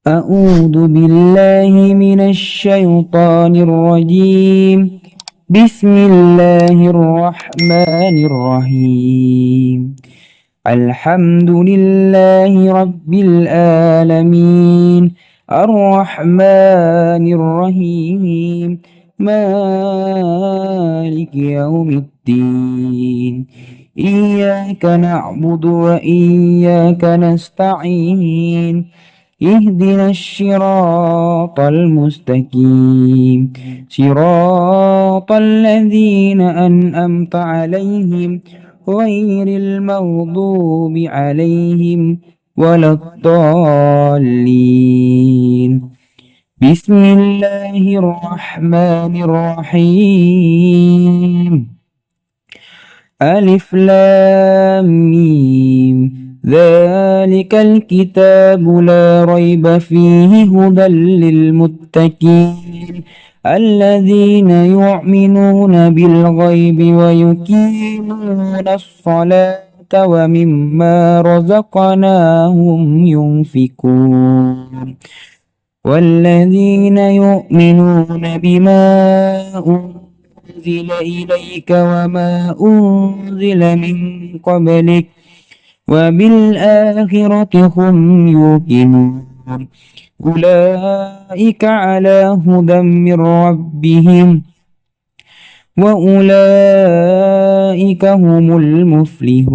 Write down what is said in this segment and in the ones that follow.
أعوذ بالله من الشيطان الرجيم. بسم الله الرحمن الرحيم. الحمد لله رب العالمين، الرحمن الرحيم، مالك يوم الدين. إياك نعبد وإياك نستعين، اهدنا الصراط المستقيم، صراط الذين أنعمت عليهم غير المغضوب عليهم ولا الضالين. بسم الله الرحمن الرحيم. ألف لام ميم، ذلك الكتاب لا ريب فيه هدى للمتقين الذين يؤمنون بالغيب ويقيمون الصلاة ومما رزقناهم ينفقون والذين يؤمنون بما أنزل إليك وما أنزل من قبلك وبالآخرة هم يوقنون أولئك على هدى من ربهم وأولئك هم المفلحون.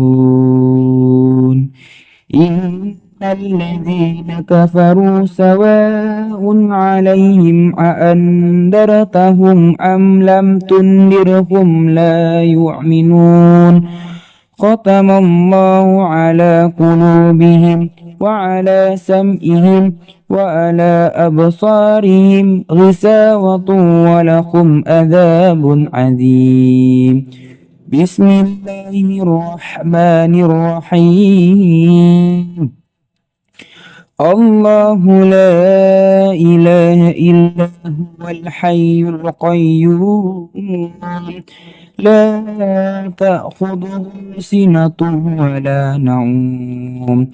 إن الذين كفروا سواء عليهم أأنذرتهم أم لم تنذرهم لا يؤمنون. ختم الله على قلوبهم وعلى سمعهم وعلى أبصارهم غشاوة ولهم عذاب عظيم. بسم الله الرحمن الرحيم. الله لا إله إلا هو الحي القيوم لا تأخذه سنة ولا نوم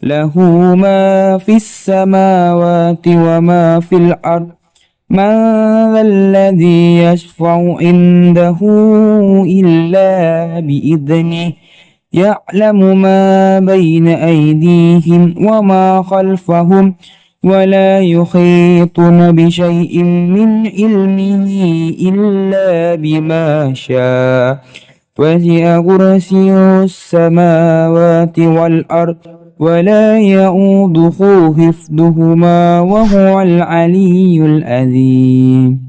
له ما في السماوات وما في الأرض من ذا الذي يشفع عنده إلا بإذنه يعلم ما بين أيديهم وما خلفهم ولا يحيطون بشيء من علمه إلا بما شاء وسع كرسيه السماوات والأرض ولا يؤوده حفظهما وهو العلي العظيم.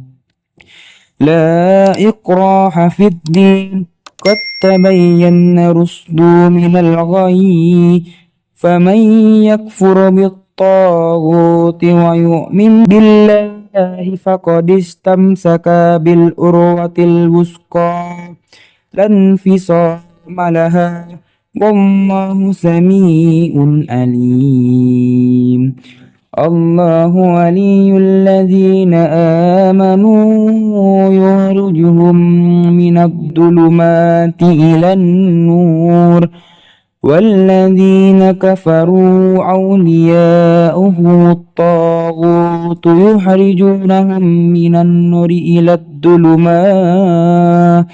لا إكراه في الدين قد تبين الرشد من الغي فمن يكفر بالطاغوت ويؤمن بالله فقد استمسك بالعروة الوثقى لا انفصام لها والله سميع عليم. الله ولي الذين آمنوا يخرجهم من الظلمات إلى النور والذين كفروا أولياؤهم الطاغوت يخرجونهم من النور إلى الظلمات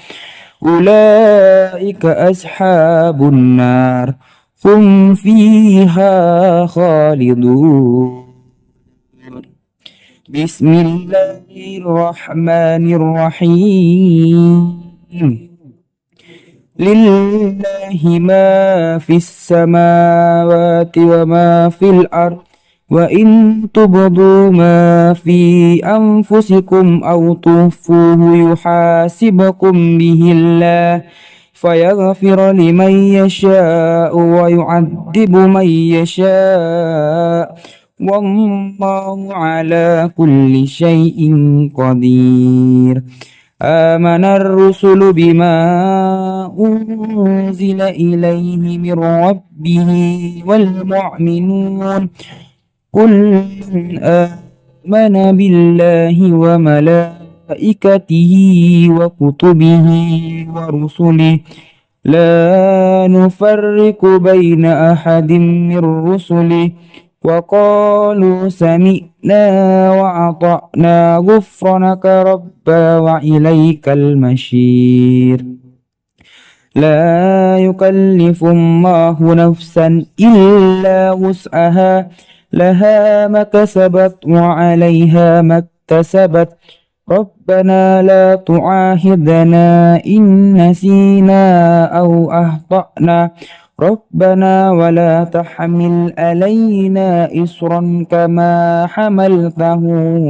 أولئك أصحاب النار هم فيها خالدون. بسم الله الرحمن الرحيم. لله ما في السماوات وما في الأرض وإن تبدوا ما في أنفسكم أو تخفوه يحاسبكم به الله فيغفر لمن يشاء ويعذب من يشاء والله على كل شيء قدير. آمن الرسل بما أنزل إليه من ربه والمؤمنون كل آمن بالله وملائكته وكتبه ورسله لا نفرق بين أحد من رسله وقالوا سمعنا وأطعنا غفرانك ربنا وإليك المصير. لا يكلف الله نفسا إلا وسعها لها ما كسبت وعليها ما اكتسبت ربنا لا تعاهدنا إن نسينا أو أخطأنا ربنا ولا تحمل علينا إصرا كما حملته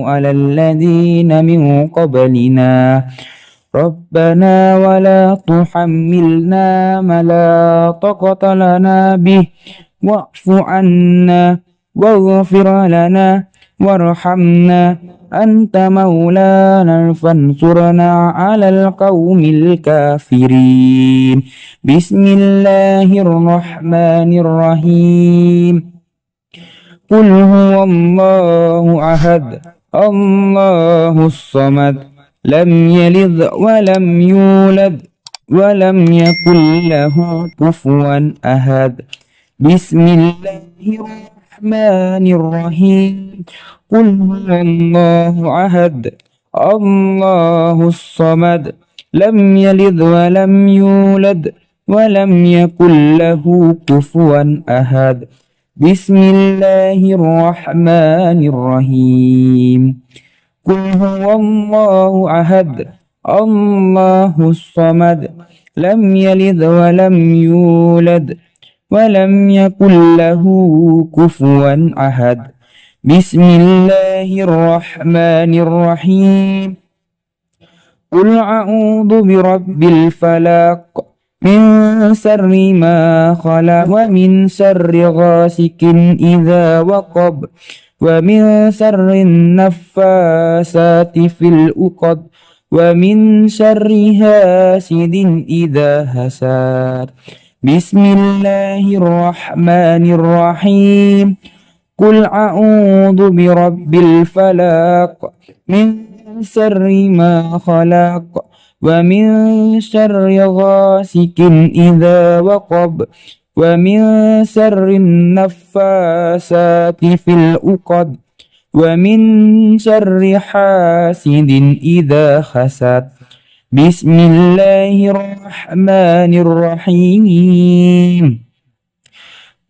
على الذين من قبلنا ربنا ولا تحملنا ما لا طاقة لنا به واعف عنا واغفر لنا وارحمنا أنت مولانا فانصرنا على القوم الكافرين. بسم الله الرحمن الرحيم. قل هو الله أحد الله الصمد لم يلد ولم يولد ولم يكن له كفوا أحد. بسم الله الرحمن الرحيم. قل هو الله أحد الله الصمد لم يلد ولم يولد ولم يكن له كفوا أحد. بسم الله الرحمن الرحيم. قل هو الله أحد الله الصمد لم يلد ولم يولد ولم يكن له كفوا أحد. بسم الله الرحمن الرحيم. قل أعوذ برب الفلق من شر ما خلق ومن شر غاسق إذا وقب ومن شر النفاثات في العقد ومن شر حاسد إذا حسد. بسم الله الرحمن الرحيم. قل أعوذ برب الفلق من شر ما خلق ومن شر غاسق إذا وقب ومن شر النفاثات في العقد ومن شر حاسد إذا حسد. بسم الله الرحمن الرحيم.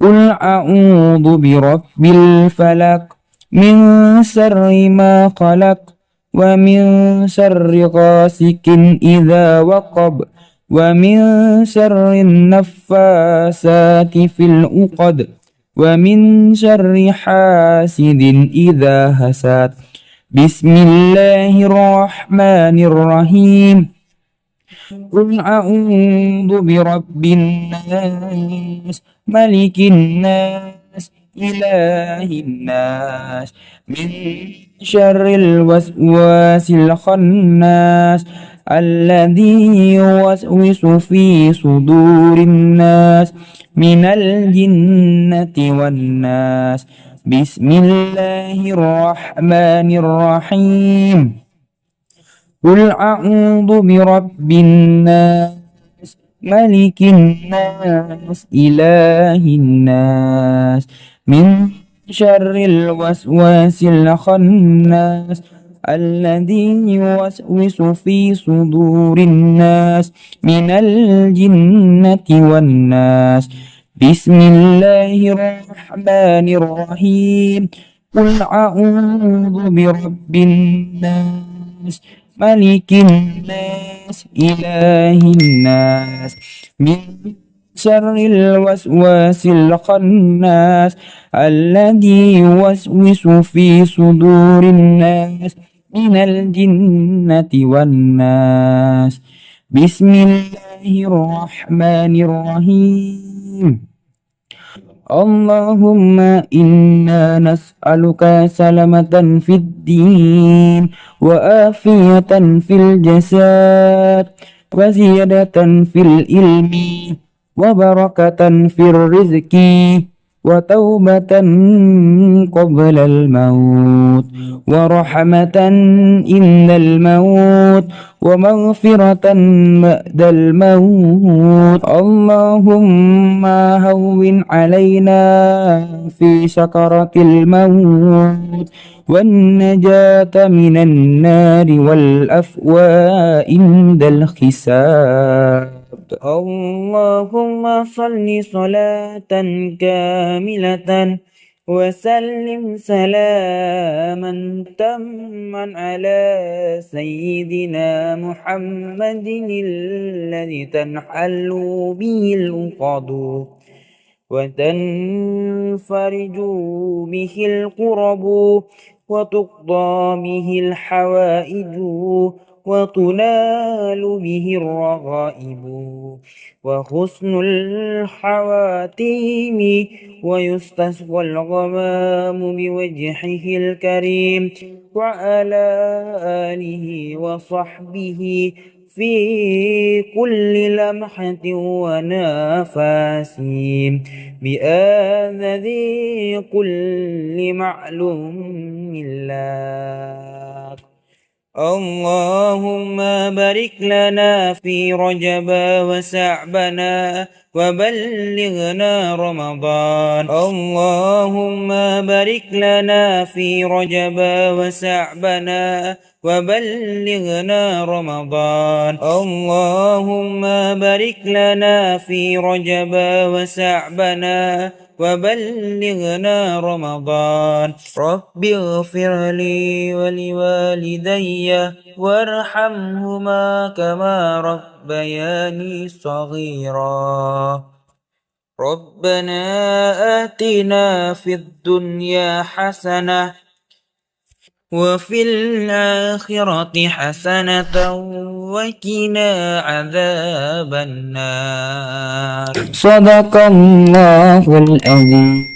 قل أعوذ برب الفلق من شر ما خلق ومن شر غاسق إذا وقب ومن شر النفاثات في العقد ومن شر حاسد إذا حسد. بسم الله الرحمن الرحيم. قل أعوذ برب الناس ملك الناس إله الناس من شر الوسواس الخناس الذي يوسوس في صدور الناس من الجنة والناس. بسم الله الرحمن الرحيم. قل أعوذ برب الناس ملك الناس إله الناس من شر الوسواس الخناس الذي يوسوس في صدور الناس من الجنة والناس. بسم الله الرحمن الرحيم. قل أعوذ برب الناس ملك الناس إله الناس من شر الوسواس الخناس الذي يوسوس في صدور الناس من الجنة والناس. بسم الله الرحمن الرحيم. اللهم إنا نسألك سلامة في الدين وآفية في الجسد وزيادة في العلم وبركة في الرزق وتوبة قبل الموت ورحمة عند الموت ومغفرة بعد الموت. اللهم هون علينا في سكرة الموت والنجاة من النار والأفواء عند الحساب. اللهم صل صلاة كاملة وسلم سلاما تاما على سيدنا محمد الذي تنحل به العقد وتنفرج به الكرب وتقضى به الحوائج وتنال به الرغائب وحسن الحواتيم ويستسقى الغمام بوجهه الكريم وعلى آله وصحبه في كل لمحة ونفس بآذذ كل معلوم لك. اللهم بارك لنا في رجب وشعبنا وبلغنا رمضان. اللهم بارك لنا في رجب وشعبنا وبلغنا رمضان. اللهم بارك لنا في رجب وشعبنا وبلغنا رمضان. رب اغفر لي ولوالدي وارحمهما كما ربياني صغيرا. ربنا آتنا في الدنيا حسنة وفي الآخرة حسنة وقنا عذاب النار. صدق الله العظيم.